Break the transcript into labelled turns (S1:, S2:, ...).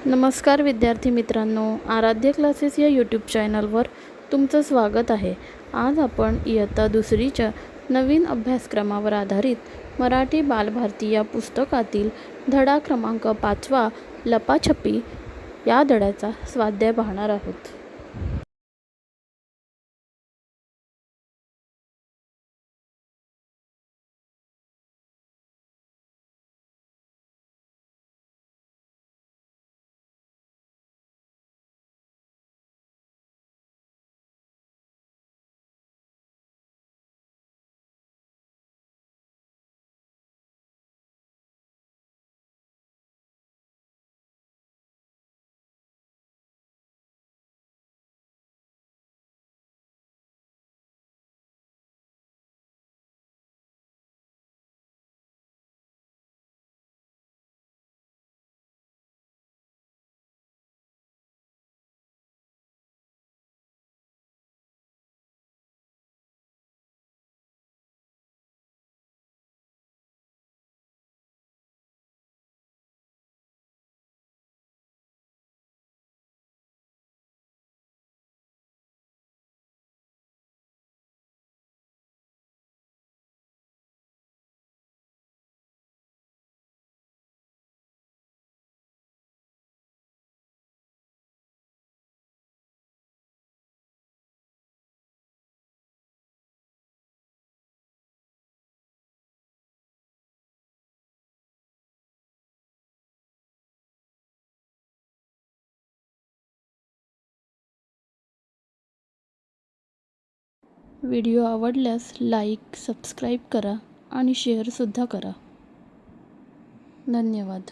S1: नमस्कार विद्यार्थी मित्रांनो, आराध्य क्लासेस या यूट्यूब चॅनलवर तुमचं स्वागत आहे. आज आपण इयत्ता दुसरीच्या नवीन अभ्यासक्रमावर आधारित मराठी बालभारती या पुस्तकातील धडा क्रमांक 5 लपाछपी या धड्याचा स्वाध्याय पाहणार आहोत. व्हिडिओ आवडल्यास लाईक, सबस्क्राईब करा आणि शेअरसुद्धा करा. धन्यवाद.